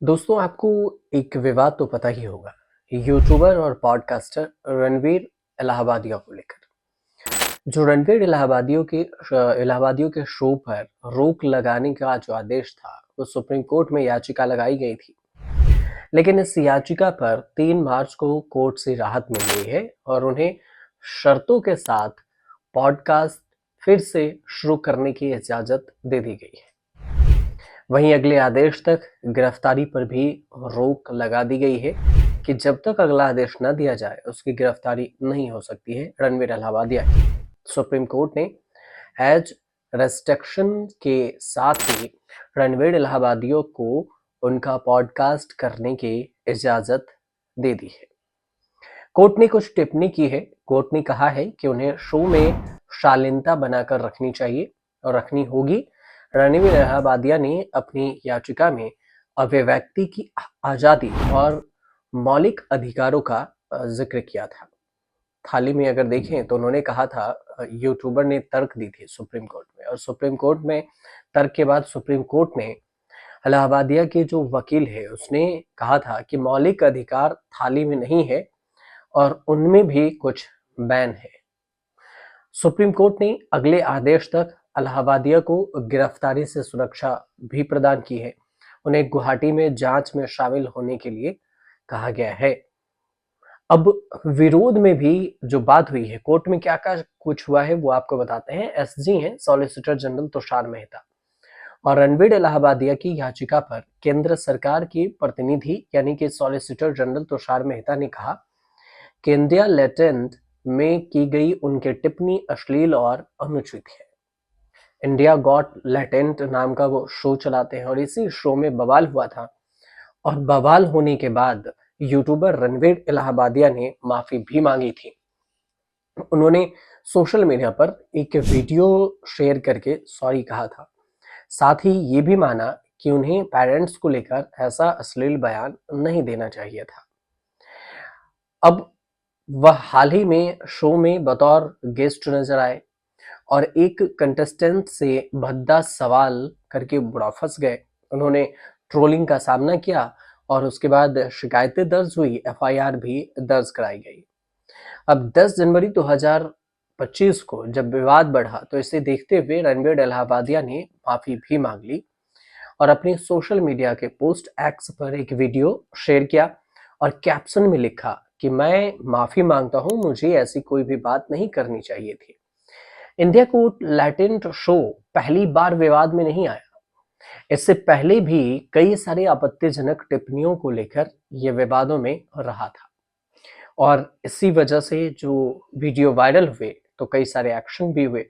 दोस्तों आपको एक विवाद तो पता ही होगा। यूट्यूबर और पॉडकास्टर रणवीर इलाहाबादिया को लेकर। जो रणवीर इलाहाबादियों के शो पर रोक लगाने का जो आदेश था वो सुप्रीम कोर्ट में याचिका लगाई गई थी। लेकिन इस याचिका पर 3 मार्च को कोर्ट से राहत मिल गई है और उन्हें शर्तों के साथ पॉडकास्ट फिर से शुरू करने की इजाजत दे दी गई है। वहीं अगले आदेश तक गिरफ्तारी पर भी रोक लगा दी गई है कि जब तक अगला आदेश न दिया जाए उसकी गिरफ्तारी नहीं हो सकती है रणवीर इलाहाबादिया की। सुप्रीम कोर्ट ने एज रेस्ट्रिक्शन के साथ ही रणवीर इलाहाबादियों को उनका पॉडकास्ट करने की इजाजत दे दी है। कोर्ट ने कुछ टिप्पणी की है। कोर्ट ने कहा है कि उन्हें शो में शालीनता बनाकर रखनी चाहिए और रखनी होगी। रणवीर इलाहाबादिया ने अपनी याचिका में अभिव्यक्ति की आजादी और मौलिक अधिकारों का जिक्र किया था। थाली में अगर देखें तो उन्होंने कहा था, यूट्यूबर ने तर्क दी थी सुप्रीम कोर्ट में, और सुप्रीम कोर्ट में तर्क के बाद सुप्रीम कोर्ट ने इलाहाबादिया के जो वकील है उसने कहा था कि मौलिक अधिकार थाली में नहीं है और उनमें भी कुछ बैन है। सुप्रीम कोर्ट ने अगले आदेश तक इलाहाबादिया को गिरफ्तारी से सुरक्षा भी प्रदान की है। उन्हें गुवाहाटी में जांच में शामिल होने के लिए कहा गया है। अब विरोध में भी जो बात हुई है, कोर्ट में क्या क्या कुछ हुआ है वो आपको बताते हैं। एसजी हैं सॉलिसिटर जनरल तुषार मेहता, और रणवीर इलाहाबादिया की याचिका पर केंद्र सरकार की प्रतिनिधि यानी कि सॉलिसिटर जनरल तुषार मेहता ने कहा कि इंडिया लेटेंट में की गई उनकी टिप्पणी अश्लील और अनुचित है। इंडिया गॉट लेटेंट नाम का वो शो चलाते हैं और इसी शो में बवाल हुआ था, और बवाल होने के बाद यूट्यूबर रणवीर इलाहाबादिया ने माफी भी मांगी थी। उन्होंने सोशल मीडिया पर एक वीडियो शेयर करके सॉरी कहा था। साथ ही ये भी माना कि उन्हें पेरेंट्स को लेकर ऐसा अश्लील बयान नहीं देना चाहिए था। अब वह हाल ही में शो में बतौर गेस्ट नजर आए और एक कंटेस्टेंट से भद्दा सवाल करके बुरा फंस गए। उन्होंने ट्रोलिंग का सामना किया और उसके बाद शिकायतें दर्ज हुई, एफआईआर भी दर्ज कराई गई। अब 10 जनवरी 2025 को जब विवाद बढ़ा तो इसे देखते हुए रणवीर इलाहाबादिया ने माफी भी मांग ली और अपनी सोशल मीडिया के पोस्ट एक्स पर एक वीडियो शेयर किया और कैप्शन में लिखा कि मैं माफी मांगता हूं, मुझे ऐसी कोई भी बात नहीं करनी चाहिए थी। इंडिया कोर्ट लैटेंट शो पहली बार विवाद में नहीं आया। इससे पहले भी कई सारी आपत्तिजनक टिप्पणियों को लेकर यह विवादों में रहा था और इसी वजह से जो वीडियो वायरल हुए तो कई सारे एक्शन भी हुए।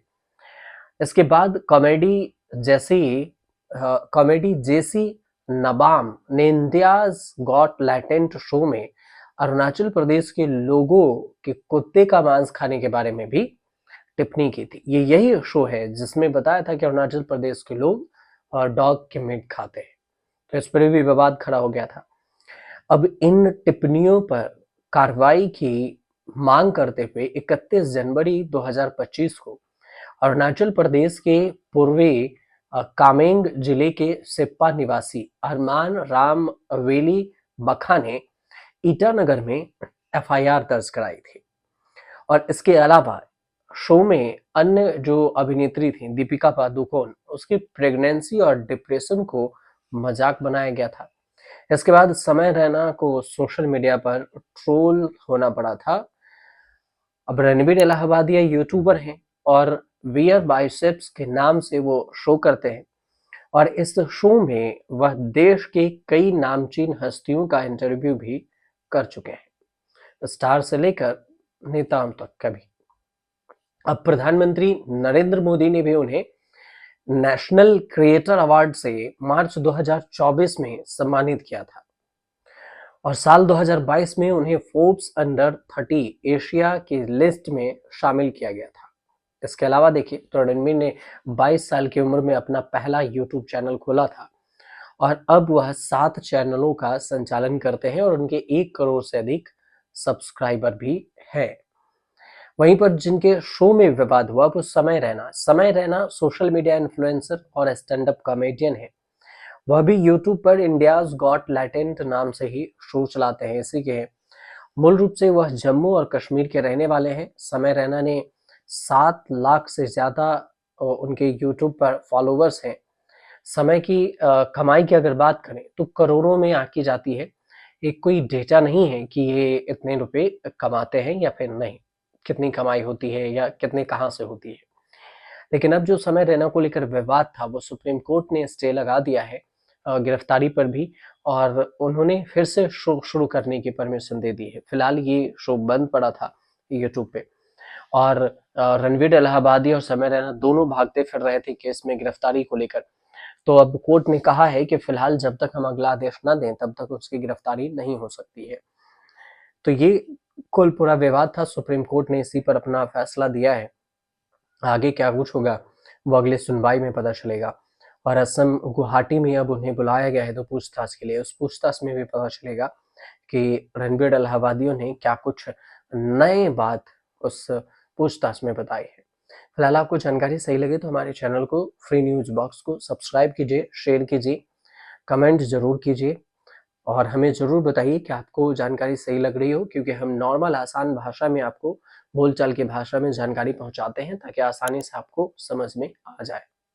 इसके बाद कॉमेडी जेसी नबाम ने इंडियाज गॉट लैटेंट शो में अरुणाचल प्रदेश के लोगों के कुत्ते का मांस खाने के बारे में भी टिप्पणी की थी। ये यही शो है जिसमें बताया था कि अरुणाचल प्रदेश के लोग डॉग के मीट खाते हैं, तो इस पर भी विवाद खड़ा हो गया था। अब इन टिप्पणियों पर कार्रवाई की मांग करते हुए 31 जनवरी 2025 को अरुणाचल प्रदेश के पूर्वी कामेंग जिले के सिप्पा निवासी अरमान राम वेली बखा ने ईटानगर में एफआईआर दर्ज कराई थी। और इसके अलावा शो में अन्य जो अभिनेत्री थी दीपिका पादुकोण, उसकी प्रेगनेंसी और डिप्रेशन को मजाक बनाया गया था। इसके बाद समय रैना को सोशल मीडिया पर ट्रोल होना पड़ा था। अब रणवीर इलाहाबादिया यूट्यूबर हैं और वियर बाइसेप्स के नाम से वो शो करते हैं और इस शो में वह देश के कई नामचीन हस्तियों का इंटरव्यू भी कर चुके हैं, स्टार से लेकर नेताओं तक का भी। अब प्रधानमंत्री नरेंद्र मोदी ने भी उन्हें नेशनल क्रिएटर अवार्ड से मार्च 2024 में सम्मानित किया था और साल 2022 में उन्हें फोर्ब्स अंडर 30 एशिया की लिस्ट में शामिल किया गया था। इसके अलावा देखिए तो रणवीर ने 22 साल की उम्र में अपना पहला यूट्यूब चैनल खोला था और अब वह 7 चैनलों का संचालन करते हैं और उनके 1 करोड़ से अधिक सब्सक्राइबर भी है। वहीं पर जिनके शो में विवाद हुआ वो समय रैना सोशल मीडिया इन्फ्लुएंसर और स्टैंड अप कॉमेडियन है वह भी यूट्यूब पर इंडियाज गॉट टैलेंट नाम से ही शो चलाते हैं, इसी के हैं। मूल रूप से वह जम्मू और कश्मीर के रहने वाले हैं। समय रैना ने 7 लाख से ज़्यादा उनके यूट्यूब पर फॉलोवर्स हैं। समय की कमाई की अगर बात करें तो करोड़ों में आंकी जाती है। एक कोई डेटा नहीं है कि ये इतने रुपए कमाते हैं या फिर नहीं, कितनी कमाई होती है या कितने कहाँ से होती है। लेकिन अब जो समय रैना को लेकर विवाद था वो सुप्रीम कोर्ट ने स्टे लगा दिया है गिरफ्तारी पर भी, और उन्होंने फिर से शो शुरू करने की परमिशन दे दी है। फिलहाल ये शो बंद पड़ा था यूट्यूब पे, और रणवीर इलाहाबादी और समय रैना दोनों भागते फिर रहे थे केस में गिरफ्तारी को लेकर। तो अब कोर्ट ने कहा है कि फिलहाल जब तक हम अगला आदेश न दें तब तक उसकी गिरफ्तारी नहीं हो सकती है। तो ये कुल पूरा विवाद था, सुप्रीम कोर्ट ने इसी पर अपना फैसला दिया है। आगे क्या कुछ होगा वो अगले सुनवाई में पता चलेगा। और असम गुवाहाटी में अब उन्हें बुलाया गया है तो पूछताछ के लिए, उस पूछताछ में भी पता चलेगा कि रणवीर इलाहाबादियों ने क्या कुछ नए बात उस पूछताछ में बताई है। फिलहाल आपको जानकारी सही लगे तो हमारे चैनल को फ्री न्यूज बॉक्स को सब्सक्राइब कीजिए, शेयर कीजिए, कमेंट जरूर कीजिए, और हमें ज़रूर बताइए कि आपको जानकारी सही लग रही हो, क्योंकि हम नॉर्मल आसान भाषा में आपको बोलचाल की भाषा में जानकारी पहुंचाते हैं ताकि आसानी से आपको समझ में आ जाए।